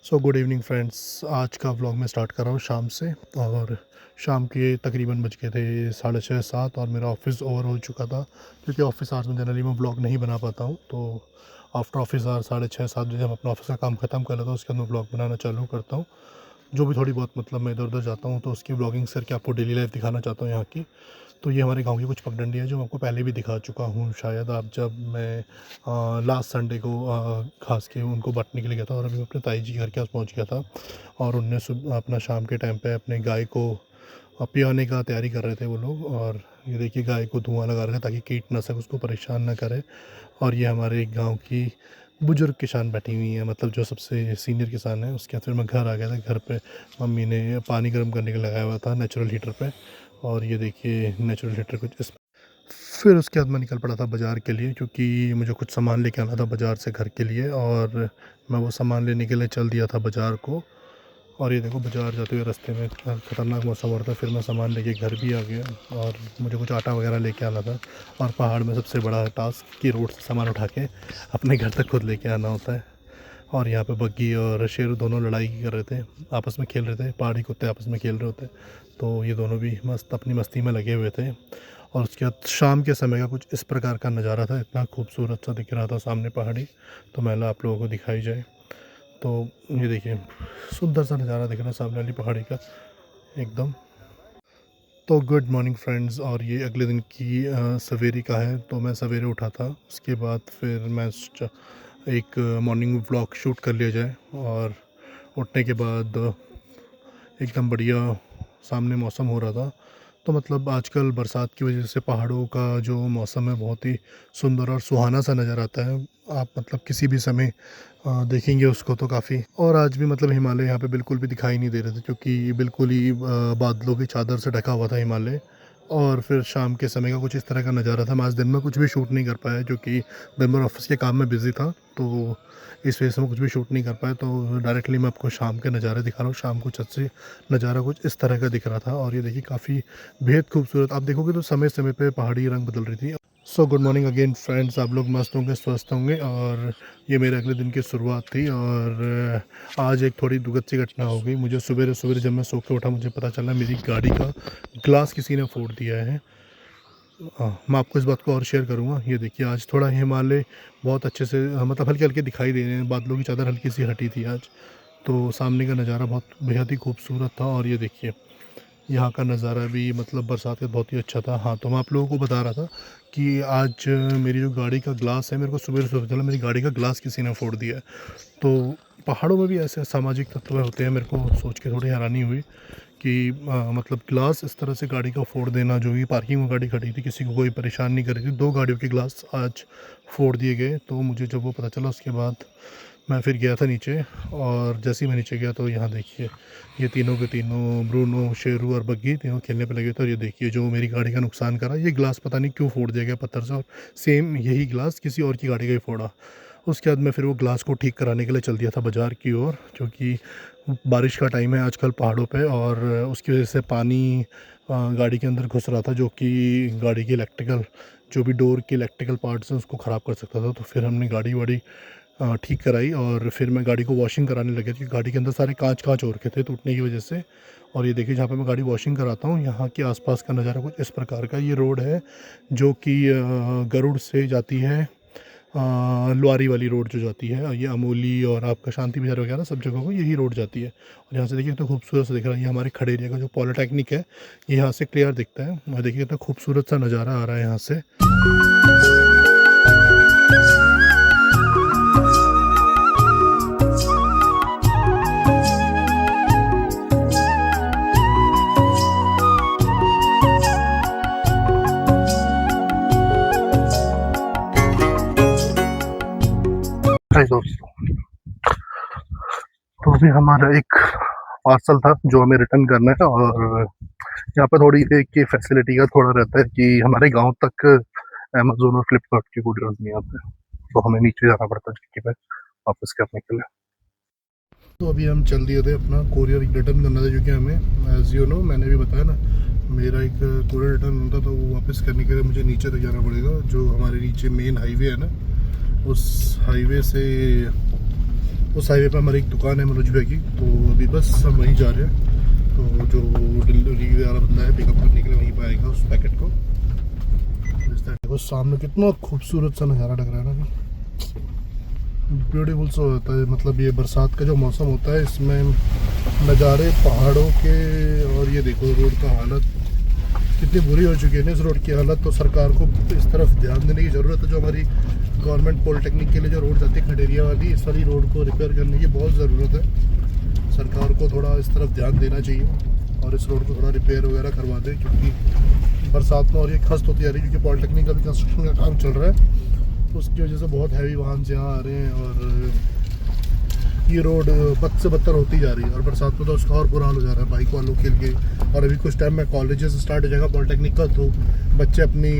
So good evening friends. आज का vlog मैं स्टार्ट कर रहा हूँ शाम से। और शाम के तकरीबन बज गए थे 6:30-7 और मेरा ऑफिस ओवर हो चुका था, क्योंकि ऑफिस आवर्स में जनरली मैं व्लॉग नहीं बना पाता हूँ। तो आफ्टर ऑफिस आवर 6:30-7 बजे हम अपना ऑफिस का काम ख़त्म कर लेता हूँ, उसके बाद मैं व्लॉग बनाना चालू करता हूँ। जो भी थोड़ी बहुत मतलब मैं इधर उधर जाता हूँ तो उसकी व्लॉगिंग करके आपको डेली लाइफ दिखाना चाहता हूँ यहाँ की। तो ये हमारे गांव की कुछ पगडंडी है जो मैं आपको पहले भी दिखा चुका हूँ शायद। आप जब मैं लास्ट संडे को घास के उनको बांटने के लिए गया था, और अभी मैं अपने ताई जी के घर के पास पहुँच गया था। और उनने अपना शाम के टाइम पे अपने गाय को पियाने का तैयारी कर रहे थे वो लोग। और ये देखिए गाय को धुआं लगा रहे थे ताकि कीटनाशक उसको परेशान ना करे। और ये हमारे गांव की बुजुर्ग किसान बैठी हुई हैं, मतलब जो सबसे सीनियर किसान है। उसके बाद फिर मैं घर आ गया था। घर पे मम्मी ने पानी गर्म करने के लिए लगाया हुआ था नेचुरल हीटर पे। और ये देखिए नेचुरल हीटर कुछ इस। फिर उसके बाद मैं निकल पड़ा था बाज़ार के लिए, क्योंकि मुझे कुछ सामान लेके आना था बाज़ार से घर के लिए। और मैं वो सामान लेने के लिए चल दिया था बाज़ार को। और ये देखो बाज़ार जाते हुए रास्ते में ख़तरनाक मौसम हो रहा था। फिर मैं सामान लेके घर भी आ गया और मुझे कुछ आटा वगैरह लेके आना था। और पहाड़ में सबसे बड़ा टास्क कि रोड से सामान उठा के अपने घर तक खुद लेके आना होता है। और यहाँ पे बग्गी और शेर दोनों लड़ाई कर रहे थे, आपस में खेल रहे थे। पहाड़ी कुत्ते आपस में खेल रहे होते, तो ये दोनों भी मस्त अपनी मस्ती में लगे हुए थे। और उसके बाद शाम के समय का कुछ इस प्रकार का नज़ारा था, इतना खूबसूरत सा दिख रहा था सामने पहाड़ी। तो मैं आप लोगों को दिखाई जाए तो ये देखिए सुंदर सा नज़ारा दिख रहा है सामने वाली पहाड़ी का एकदम। तो गुड मॉर्निंग फ्रेंड्स। और ये अगले दिन की सवेरे का है। तो मैं सवेरे उठा था, उसके बाद फिर मैं एक मॉर्निंग व्लॉग शूट कर लिया जाए। और उठने के बाद एकदम बढ़िया सामने मौसम हो रहा था। तो मतलब आजकल बरसात की वजह से पहाड़ों का जो मौसम है बहुत ही सुंदर और सुहाना सा नज़र आता है। आप मतलब किसी भी समय देखेंगे उसको तो काफ़ी। और आज भी मतलब हिमालय यहाँ पे बिल्कुल भी दिखाई नहीं दे रहे थे, क्योंकि बिल्कुल ही बादलों की चादर से ढका हुआ था हिमालय। और फिर शाम के समय का कुछ इस तरह का नज़ारा था। मैं आज दिन में कुछ भी शूट नहीं कर पाया, क्योंकि दिन भर ऑफिस के काम में बिज़ी था। तो इस वजह से मैं कुछ भी शूट नहीं कर पाया। तो डायरेक्टली मैं आपको शाम के नज़ारे दिखा रहा हूँ। शाम को छत से नज़ारा कुछ इस तरह का दिख रहा था। और ये देखिए काफ़ी बेहद खूबसूरत, आप देखोगे तो समय समय पे पहाड़ी रंग बदल रही थी। So good morning again friends. आप लोग मस्त होंगे, स्वस्थ होंगे। और ये मेरे अगले दिन की शुरुआत थी। और आज एक थोड़ी दुखद सी घटना हो गई। मुझे सवेरे सवेरे जब मैं सो के उठा, मुझे पता चला मेरी गाड़ी का ग्लास किसी ने फोड़ दिया है। मैं आपको इस बात को और शेयर करूँगा। ये देखिए आज थोड़ा हिमालय बहुत अच्छे से मतलब हल्के हल्के दिखाई दे रहे हैं, बादलों की चादर हल्की सी हटी थी आज। तो सामने का नज़ारा बहुत बेहद ही खूबसूरत था। और ये देखिए यहाँ का नज़ारा भी मतलब बरसात का बहुत ही अच्छा था। हाँ, तो मैं आप लोगों को बता रहा था कि आज मेरी जो गाड़ी का ग्लास है, मेरे को सुबह सुबह चला मेरी गाड़ी का ग्लास किसी ने फोड़ दिया है। तो पहाड़ों में भी ऐसे सामाजिक तत्व होते हैं। मेरे को सोच के थोड़ी हैरानी हुई कि मतलब ग्लास इस तरह से गाड़ी का फोड़ देना, जो कि पार्किंग में गाड़ी खड़ी थी, किसी को कोई परेशान नहीं कर रही थी, 2 गाड़ियों के ग्लास आज फोड़ दिए गए। तो मुझे जब वो पता चला उसके बाद मैं फिर गया था नीचे। और जैसे ही मैं नीचे गया तो यहाँ देखिए ये तीनों के तीनों ब्रूनो, शेरू और बग्गी तीनों खेलने पे लगे थे। और ये देखिए जो मेरी गाड़ी का नुकसान करा, ये ग्लास पता नहीं क्यों फोड़ दिया गया पत्थर से, और सेम यही ग्लास किसी और की गाड़ी का ही फोड़ा। उसके बाद मैं फिर वो ग्लास को ठीक कराने के लिए चल दिया था बाज़ार की ओर, क्योंकि बारिश का टाइम है आजकल पहाड़ों पे। और उसकी वजह से पानी गाड़ी के अंदर घुस रहा था, जो कि गाड़ी की इलेक्ट्रिकल जो भी डोर के इलेक्ट्रिकल पार्ट्स हैं उसको ख़राब कर सकता था। तो फिर हमने गाड़ी वाड़ी ठीक कराई। और फिर मैं गाड़ी को वॉशिंग कराने लगे, क्योंकि गाड़ी के अंदर सारे कांच कांच हो रखे थे टूटने की वजह से। और ये देखिए जहाँ पे मैं गाड़ी वॉशिंग कराता हूँ, यहाँ के आसपास का नज़ारा कुछ इस प्रकार का। ये रोड है जो कि गरुड़ से जाती है, लुआरी वाली रोड जो जाती है, ये अमोली और आपका शांति बाज़ार वगैरह सब जगहों को यही रोड जाती है। और यहाँ से देखिए तो खूबसूरत सा दिख रहा है। ये हमारे खड़े एरिया का जो पॉलिटेक्निक है, ये यहाँ से क्लियर दिखता है। और देखिए कितना खूबसूरत सा नज़ारा आ रहा है यहाँ से। हाय दोस्तों, तो अभी हमारा एक पार्सल था जो हमें रिटर्न करना है। और यहाँ पर थोड़ी एक की फैसिलिटी का थोड़ा रहता है कि हमारे गांव तक अमेज़ोन और फ्लिपकार्ट के कुरियर्स नहीं आते, तो हमें नीचे जाना पड़ता है चिट्ठी पे वापस करने के लिए। तो अभी हम चल दिए थे, अपना कोरियर रिटर्न करना था, क्योंकि हमें एज यू नो मैंने भी बताया ना मेरा एक कोरियर रिटर्न होता, तो वो वापस करने के लिए मुझे नीचे तक जाना पड़ेगा। जो हमारे नीचे मेन हाईवे है ना, उस हाईवे से उस हाईवे पे हमारी एक दुकान है मनोज भाई की, तो अभी बस हम वहीं जा रहे हैं। तो जो डिलीवरी वाला बंदा है पिकअप करने के लिए वहीं पे आएगा उस पैकेट को। देखो सामने कितना खूबसूरत सा नज़ारा लग रहा है ना, ब्यूटीफुल सा होता है। मतलब ये बरसात का जो मौसम होता है इसमें नज़ारे पहाड़ों के, और ये देखो रोड का हालत कितनी बुरी हो चुकी है ना इस रोड की हालत। तो सरकार को इस तरफ ध्यान देने की ज़रूरत है। जो हमारी गवर्नमेंट पॉलिटेक्निक के लिए जो रोड जाती है खडेरिया वाली, इस वाली रोड को रिपेयर करने की बहुत ज़रूरत है। सरकार को थोड़ा इस तरफ ध्यान देना चाहिए और इस रोड को थोड़ा रिपेयर वगैरह करवा दें, क्योंकि बरसात में और ये खस्त होती जा रही है, क्योंकि पॉलिटेक्निक का भी कंस्ट्रक्शन का काम चल रहा है। उसकी वजह से बहुत हैवी वाहन से यहाँ आ रहे हैं और ये रोड बद से बदतर होती जा रही है। और बरसात में तो उसका और बुरा हाल हो जा रहा है बाइक वालों के लिए। और अभी कुछ टाइम में कॉलेजेस स्टार्ट हो जाएगा पॉलिटेक्निक का, तो बच्चे अपनी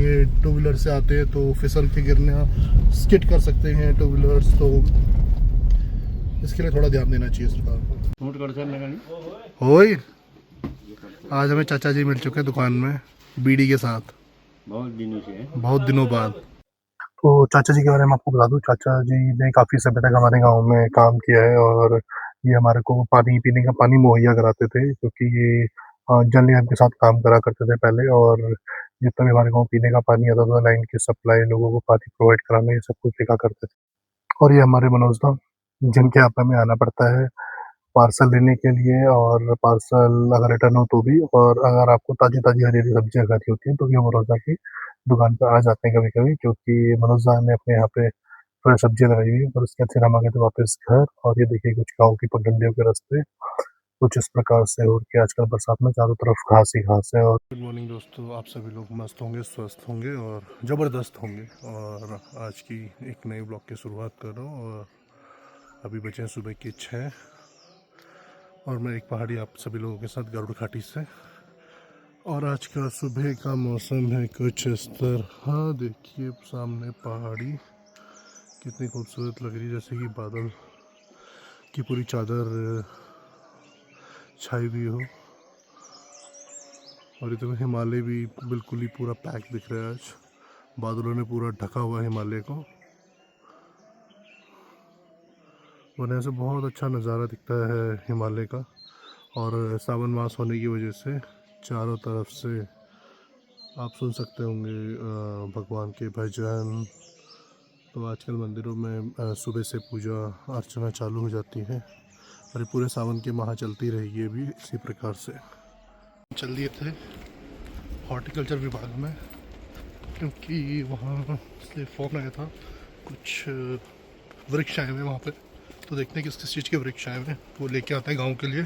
टू व्हीलर से आते हैं तो फिसल के गिरना स्किट कर सकते हैं टू व्हीलर्स। तो इसके लिए थोड़ा ध्यान देना चाहिए सरकार को। होई आज हमें चाचा जी मिल चुके हैं दुकान में बीड़ी के साथ, बहुत दिनों बाद। तो चाचा जी के बारे में आपको बता दूं, चाचा जी ने काफ़ी समय तक हमारे गांव में काम किया है और ये हमारे को पानी पीने का पानी मुहैया कराते थे, क्योंकि ये जल निगम के साथ काम करा करते थे पहले। और जितना भी हमारे गांव पीने का पानी आता था, लाइन की सप्लाई, लोगों को पानी प्रोवाइड कराना, ये सब कुछ देखा करते थे। और ये हमारे मनोज दा, जिनके यहाँ पे हमें आना पड़ता है पार्सल लेने के लिए, और पार्सल अगर रिटर्न हो तो भी, और अगर आपको ताज़ी ताज़ी हरी हरी सब्जियाँ खानी होती हैं तो ये मनोज दा की दुकान पे आ जाते हैं कभी कभी, क्योंकि मनोज दा ने अपने यहाँ पे फ्रेश सब्जियाँ लगाई हुई है। और उसके बाद फिर हम आ गए थे वापस घर, और ये देखिए कुछ गाँव की पगडंडियों के रास्ते कुछ इस प्रकार से हो के आजकल बरसात में चारों तरफ घास ही घास है। और गुड मॉर्निंग दोस्तों, आप सभी लोग मस्त होंगे, स्वस्थ होंगे और ज़बरदस्त होंगे। और आज की एक नई ब्लॉग की शुरुआत कर रहा हूँ। और अभी बचे हैं सुबह के 6 और मैं एक पहाड़ी आप सभी लोगों के साथ गरुड़ घाटी से। और आज का सुबह का मौसम है कुछ इस तरह, देखिए सामने पहाड़ी कितनी खूबसूरत लग रही है, जैसे कि बादल की पूरी चादर छाई हुई हो। और इधर हिमालय भी बिल्कुल ही पूरा पैक दिख रहा है, आज बादलों ने पूरा ढका हुआ है हिमालय को। वरना से बहुत अच्छा नज़ारा दिखता है हिमालय का। और सावन मास होने की वजह से चारों तरफ से आप सुन सकते होंगे भगवान के भजन। तो आजकल मंदिरों में सुबह से पूजा अर्चना चालू हो जाती है और ये पूरे सावन के माह चलती रहेगी अभी इसी प्रकार से। चल दिए थे हॉर्टिकल्चर विभाग में, क्योंकि वहाँ से फ़ोन आया था, कुछ वृक्ष आए हुए वहाँ पे। तो देखते हैं किस किस चीज़ के वृक्ष आए हुए हैं, वो लेके आते हैं गांव के लिए।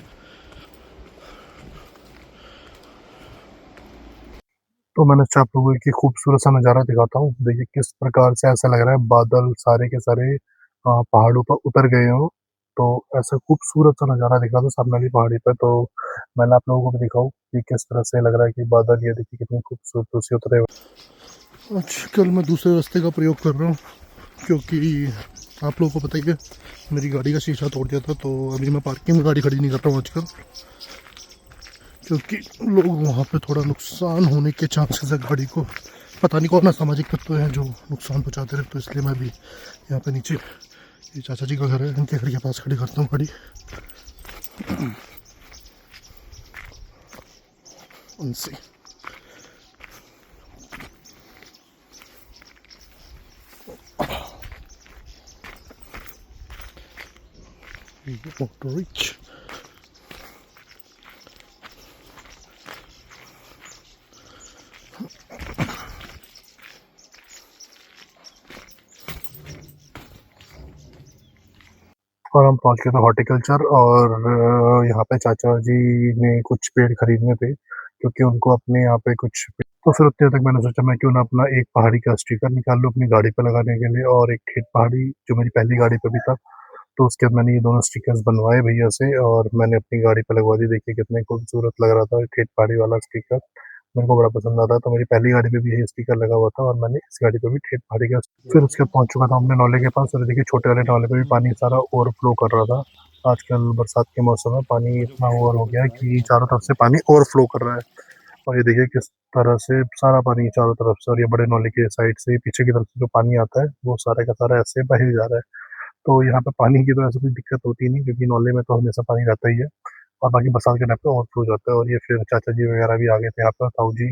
तो मैंने आप लोगों को एक खूबसूरत सा नज़ारा दिखाता हूँ। देखिए किस प्रकार से ऐसा लग रहा है बादल सारे के सारे पहाड़ों पर उतर गए हों। तो ऐसा खूबसूरत सा नज़ारा दिख रहा था सामने वाली पहाड़ी पे। तो मैंने आप लोगों को भी दिखाऊँ कि किस तरह से लग रहा है कि बादल, ये देखिए कितनी खूबसूरत से उतरे हुए। आजकल मैं दूसरे रास्ते का प्रयोग कर रहा हूँ, क्योंकि आप लोगों को पता ही है मेरी गाड़ी का शीशा तोड़ दिया था। तो अभी मैं पार्किंग में गाड़ी खड़ी नहीं कर रहा हूँ आजकल, क्योंकि लोग वहाँ पे थोड़ा नुकसान होने के चांसेस है गाड़ी को। पता नहीं कौन असामाजिक तत्व हैं जो नुकसान पहुँचाते रहे। तो इसलिए मैं भी यहाँ पे नीचे, ये चाचा जी का घर है, इनके घर के पास खड़ी करता हूँ गाड़ी उनसे। ऑटो रिच और हम पहुंच गए थे हॉर्टिकल्चर। और यहाँ पे चाचा जी ने कुछ पेड़ खरीदने थे, क्योंकि उनको अपने यहाँ पे कुछ। तो फिर उतने तक मैंने सोचा मैं क्यों ना अपना एक पहाड़ी का स्टिकर निकाल लूँ अपनी गाड़ी पे लगाने के लिए, और एक ठेठ पहाड़ी जो मेरी पहली गाड़ी पे भी था। तो उसके बाद मैंने ये दोनों स्टिकर्स बनवाए भैया से और मैंने अपनी गाड़ी पे लगवा दी। देखिए कितने खूबसूरत लग रहा था ठेठ पहाड़ी वाला स्टिकर, मेरे को बड़ा पसंद आता है। तो मेरी पहली गाड़ी पे भी यही स्टिकर लगा हुआ था और मैंने इस गाड़ी पे भी ठेठ पहाड़ी का। फिर उसके बाद पहुंच चुका था अपने नाले के पास, और देखिए छोटे वाले नाले पे भी पानी सारा ओवरफ्लो कर रहा था। आजकल बरसात के मौसम में पानी इतना ओवर हो गया है कि चारों तरफ से पानी ओवरफ्लो कर रहा है। और ये देखिए किस तरह से सारा पानी चारों तरफ से, और ये बड़े नाले के साइड से पीछे की तरफ से जो पानी आता है वो सारा का सारा ऐसे बह जा रहा है। तो यहाँ पे पानी की तो ऐसे कोई दिक्कत होती नहीं, क्योंकि नॉले में तो हमेशा पानी रहता ही है। और बाकी बरसात के टाइम पे ओवरफ्लो हो जाता है। और ये फिर चाचा जी वगैरह भी आ गए थे यहाँ पर, ताऊ जी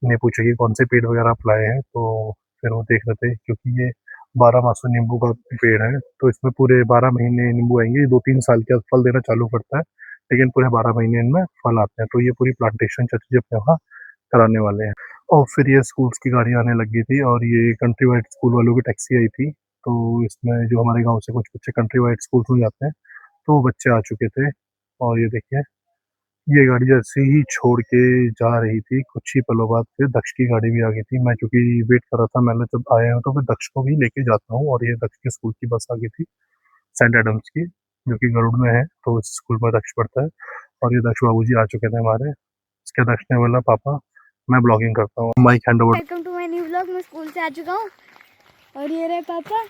ने पूछा कि कौन से पेड़ वगैरह आप लाए हैं, तो फिर वो देख रहे थे, क्योंकि ये 12 मासों नींबू का पेड़ है, तो इसमें पूरे 12 महीने नींबू आएंगे। 2-3 साल के बाद फल देना चालू करता है, लेकिन पूरे 12 महीने इनमें फल आते हैं। तो ये पूरी प्लांटेशन चाचा जी अपने वहाँ कराने वाले हैं। और फिर ये स्कूल्स की गाड़ी आने लगी थी, और ये कंट्री वाइड स्कूल वालों की टैक्सी आई थी। तो इसमें जो हमारे गांव से कुछ बच्चे कंट्री वाइड स्कूल में जाते हैं, तो वो बच्चे आ चुके थे। और ये देखिए, ये गाड़ी जैसे ही छोड़ के जा रही थी, कुछ ही पलों बाद फिर दक्ष की गाड़ी भी आ गई थी। मैं क्योंकि वेट कर रहा था, मैंने जब आए हैं तो फिर दक्ष को भी लेके जाता हूँ। और ये दक्ष की स्कूल की बस आ गई थी, सेंट एडम्स की, जो कि गरुड़ में है, तो उस स्कूल में दक्ष पढ़ता है। और ये दक्ष बाबूजी आ चुके थे हमारे। इसके दक्ष ने बोला, पापा मैं ब्लॉगिंग करता हूँ, mic hand over. Welcome to my new vlog. मैं स्कूल से आ चुका हूँ और ये रहे पापा,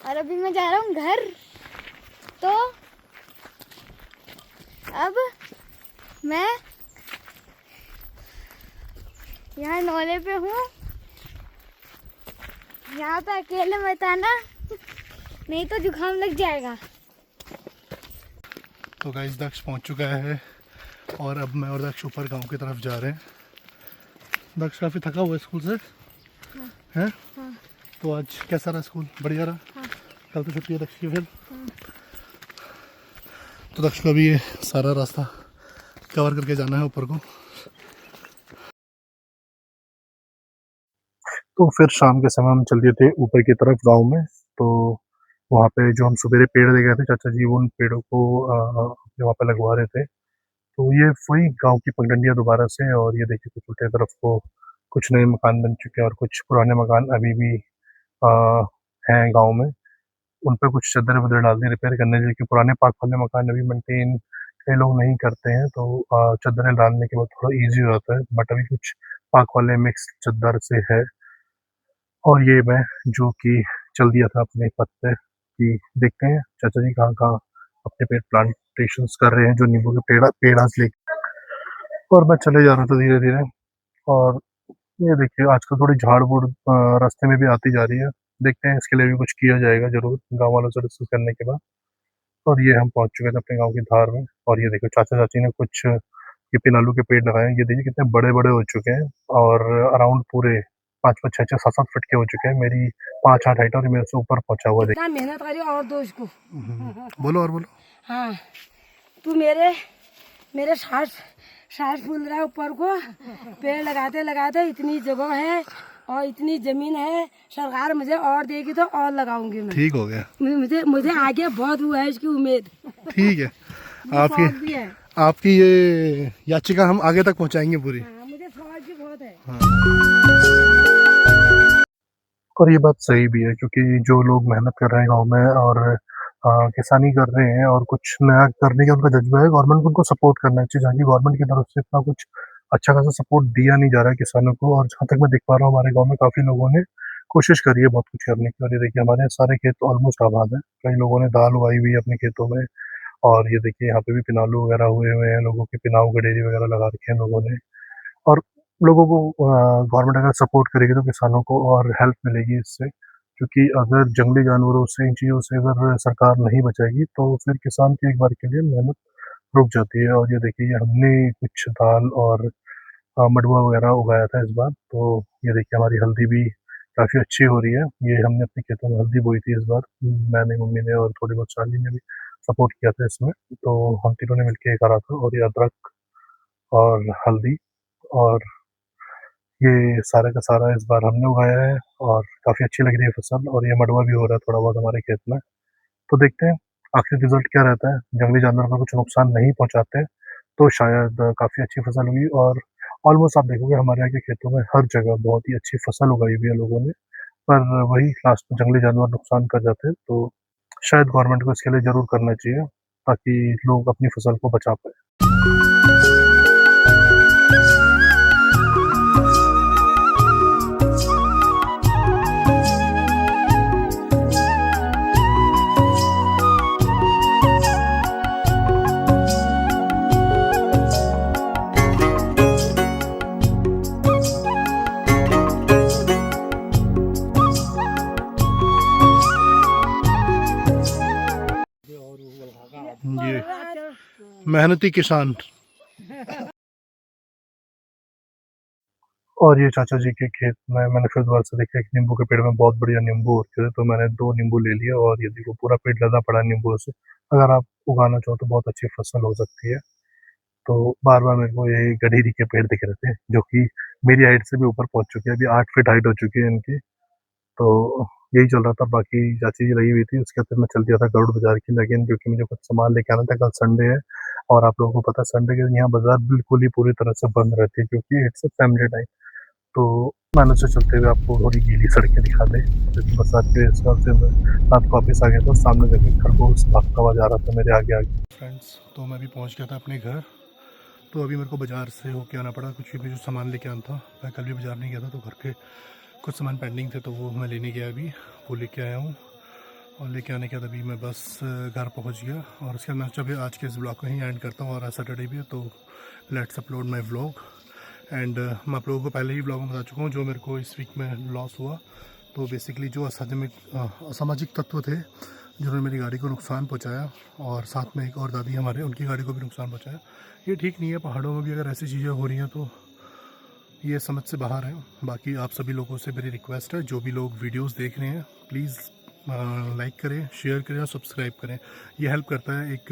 और अभी मैं जा रहा हूँ घर। तो अब मैं यहाँ नौले पे हूँ, यहाँ पे अकेले मत आना, नहीं तो जुकाम लग जाएगा। तो गाइस दक्ष पहुँच चुका है, और अब मैं और दक्ष ऊपर गांव की तरफ जा रहे हैं। दक्ष काफ़ी थका हुआ है स्कूल से। हाँ। हैं? हाँ। तो आज कैसा रहा स्कूल? बढ़िया रहा? हाँ। कल तो छुट्टी है दक्ष की फिर। हाँ। तो दक्ष को अभी ये सारा रास्ता कवर करके जाना है ऊपर को। तो फिर शाम के समय हम चल दिए थे ऊपर की तरफ गांव में। तो वहाँ पे जो हम सवेरे पेड़ ले गए थे, चाचा जी उन पेड़ों को वहाँ पे लगवा रहे थे। तो ये वही गांव की पगडंडियाँ दोबारा से। और ये देखिए, कुछ उल्टे तरफ को कुछ नए मकान बन चुके हैं, और कुछ पुराने मकान अभी भी हैं गांव में। उन पर कुछ चद्दर वद्दर डाल दी रिपेयर करने के लिए। पुराने पाक वाले मकान अभी मेंटेन कई लोग नहीं करते हैं, तो चद्दरें डालने के बाद थोड़ा ईजी हो जाता है। बट अभी कुछ पाक वाले मिक्स चद्दर से है। और ये मैं जो कि चल दिया था अपने पद पे, कि देखते हैं चाचा जी कहाँ कहाँ अपने पेड़ प्लांटेशंस कर रहे हैं, जो नींबू के पेड़ आज लेके। और मैं चले जा रहा था धीरे धीरे। और ये देखिए, आजकल थोड़ी झाड़ बूढ़ रास्ते में भी आती जा रही है। देखते हैं, इसके लिए भी कुछ किया जाएगा जरूर गांव वालों से डिस्कस करने के बाद। और ये हम पहुंच चुके थे अपने गांव की धार में। और ये देखो, चाचा चाची ने कुछ ये पिनालू के पेड़ लगाए हैं। ये देखिए कितने बड़े बड़े हो चुके हैं, और अराउंड पूरे 5-5, 6-6, 7-7 फीट के हो चुके हैं। मेरी 5-8 हाइट और मेरे से ऊपर पहुंचा हुआ। कितना मेहनत करी और दो इसको। बोलो और बोलो। हाँ, तू मेरे सांस फूल रहा है ऊपर को। पेड़ लगाते लगाते इतनी जगह है और इतनी जमीन है, सरकार मुझे और देगी तो और लगाऊंगी मैं। ठीक हो गया। मुझे आगे बहुत हुआ है इसकी उम्मीद। ठीक है। आपकी ये याचिका हम आगे तक पहुंचाएंगे पूरी। हाँ, मुझे शौक भी बहुत है। हाँ। और ये बात सही भी है, क्योंकि जो लोग मेहनत कर रहे हैं गांव में और किसानी कर रहे हैं और कुछ नया करने का उनका जज्बा है, गवर्नमेंट को उनको सपोर्ट करना चाहिए। जहाँ की गवर्नमेंट की तरफ से इतना कुछ अच्छा खासा सपोर्ट दिया नहीं जा रहा है किसानों को। और जहाँ तक मैं देख पा रहा हूँ, हमारे गांव में काफ़ी लोगों ने कोशिश करी है बहुत कुछ करने की। और ये देखिए, हमारे सारे खेत तो ऑलमोस्ट आबाद है। कई लोगों ने दाल उगाई हुई है अपने खेतों में। और ये देखिए, यहाँ पे भी पिनालू वगैरह हुए हुए हैं, लोगों के पिनाऊ गडेरी वगैरह लगा रखे हैं लोगों ने। और लोगों को गवर्नमेंट अगर सपोर्ट करेगी तो किसानों को और हेल्प मिलेगी इससे। क्योंकि अगर जंगली जानवरों से, इन चीज़ों से अगर सरकार नहीं बचाएगी, तो फिर किसान की एक बार के लिए मेहनत रुक जाती है। और ये देखिए, ये हमने कुछ दाल और मडुआ वगैरह उगाया था इस बार। तो ये देखिए, हमारी हल्दी भी काफ़ी अच्छी हो रही है। ये हमने अपने खेतों में हल्दी बोई थी इस बार। मैंने, मम्मी ने और थोड़ी बहुत शाली ने भी सपोर्ट किया था इसमें। तो हम तीनों ने मिलकर ये करा था। और ये अदरक और हल्दी और ये सारे का सारा इस बार हमने उगाया है, और काफ़ी अच्छी लग रही है फसल। और ये मडुआ भी हो रहा है थोड़ा बहुत हमारे खेत में। तो देखते हैं आखिर रिजल्ट क्या रहता है। जंगली जानवर को कुछ नुकसान नहीं पहुंचाते तो शायद काफ़ी अच्छी फसल हुई। और ऑलमोस्ट आप देखोगे हमारे यहाँ के खेतों में हर जगह बहुत ही अच्छी फसल उगाई हुई है लोगों ने। पर वही लास्ट में जंगली जानवर नुकसान कर जाते हैं। तो शायद गवर्नमेंट को इसके लिए ज़रूर करना चाहिए, ताकि लोग अपनी फसल को बचा पाए। मेहनती किसान। और ये चाचा जी के खेत में मैंने फिर दोबारा से देखा, एक नींबू के पेड़ में बहुत बढ़िया नींबू होते थे, तो मैंने 2 नींबू ले लिए और ये देखो पूरा पेड़ लदा पड़ा है नींबू से। अगर आप उगाना चाहो तो बहुत अच्छी फसल हो सकती है। तो बार-बार मेरे को ये गडीरी के पेड़ दिख रहे थे, जो कि मेरी हाइट से भी ऊपर पहुँच चुके हैं, अभी 8 फीट हाइट हो चुकी है इनकी। तो यही चल रहा था, बाकी चाची जी लगी हुई थी, उसके बाद मैं चल दिया था गरुड़ बाज़ार की, लेकिन क्योंकि मुझे कुछ सामान लेके आना था, कल संडे है और आप लोगों को पता है संडे के दिन यहाँ बाज़ार बिल्कुल ही पूरी तरह से बंद रहती है, क्योंकि इट्स अ फैमिली टाइम। तो मैंने सोचा चलते हुए आपको थोड़ी गीली सड़कें दिखा दें, क्योंकि बरसात के हिसाब से मैं रात को वापस आ गया था, सामने देखो एक खरगोश भागता हुआ जा रहा था मेरे आगे-आगे। फ्रेंड्स, तो मैं भी पहुँच गया था अपने घर। तो अभी मेरे को बाज़ार से होके आना पड़ा, कुछ भी जो सामान लेके आना था। मैं कल भी बाज़ार नहीं गया था, तो घर के कुछ सामान पेंडिंग थे, तो वो मैं लेने गया अभी, वो लेके आया हूँ। और लेके आने के बाद अभी मैं बस घर पहुँच गया और उसके बाद मैं सोचा आज के इस ब्लॉग को ही एंड करता हूँ। और आज सैटरडे भी है, तो let's upload my vlog. And मैं आप लोगों को पहले ही ब्लॉग में बता चुका हूँ जो मेरे को इस वीक में लॉस हुआ। तो बेसिकली जो असामाजिक तत्व थे जिन्होंने मेरी गाड़ी को नुकसान पहुँचाया, और साथ में एक और दादी हमारे, उनकी गाड़ी को भी नुकसान पहुँचाया। ये ठीक नहीं है, पहाड़ों में भी अगर ऐसी चीज़ें हो रही हैं तो ये समझ से बाहर है। बाकी आप सभी लोगों से मेरी रिक्वेस्ट है, जो भी लोग वीडियोस देख रहे हैं प्लीज़ लाइक करें, शेयर करें और सब्सक्राइब करें। ये हेल्प करता है एक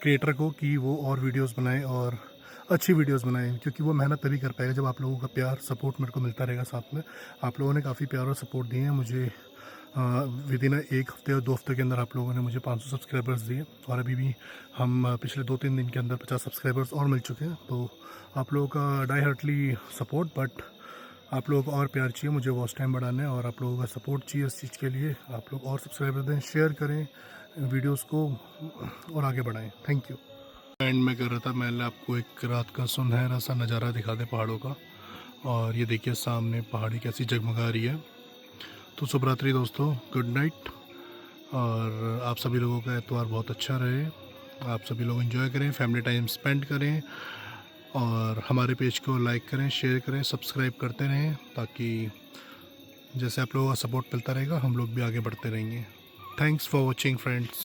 क्रिएटर को कि वो और वीडियोस बनाए और अच्छी वीडियोस बनाएं, क्योंकि वो मेहनत तभी कर पाएगा जब आप लोगों का प्यार सपोर्ट मेरे को मिलता रहेगा साथ में। आप लोगों ने काफ़ी प्यार और सपोर्ट दिए हैं मुझे। विद इन 1 हफ्ते और 2 हफ्ते के अंदर आप लोगों ने मुझे 500 सब्सक्राइबर्स दिए, और अभी भी हम पिछले 2-3 दिन के अंदर 50 सब्सक्राइबर्स और मिल चुके हैं। तो आप लोगों का डाई हार्टली सपोर्ट, बट आप लोगों को और प्यार चाहिए, मुझे वॉच टाइम बढ़ाना है और आप लोगों का सपोर्ट चाहिए इस चीज़ के लिए। आप लोग और सब्सक्राइबर दें, शेयर करें वीडियोस को और आगे बढ़ाएं। Thank you. एंड मैं कर रहा था, मैंने आपको एक रात का सुनहरा सा नज़ारा दिखा दे पहाड़ों का, और ये देखिए सामने पहाड़ी कैसी जगमगा रही है। तो शुभ रात्रि दोस्तों, गुड नाइट, और आप सभी लोगों का एतवार बहुत अच्छा रहे। आप सभी लोग एंजॉय करें, फैमिली टाइम स्पेंड करें, और हमारे पेज को लाइक करें, शेयर करें, सब्सक्राइब करते रहें, ताकि जैसे आप लोगों का सपोर्ट मिलता रहेगा हम लोग भी आगे बढ़ते रहेंगे। Thanks for watching friends.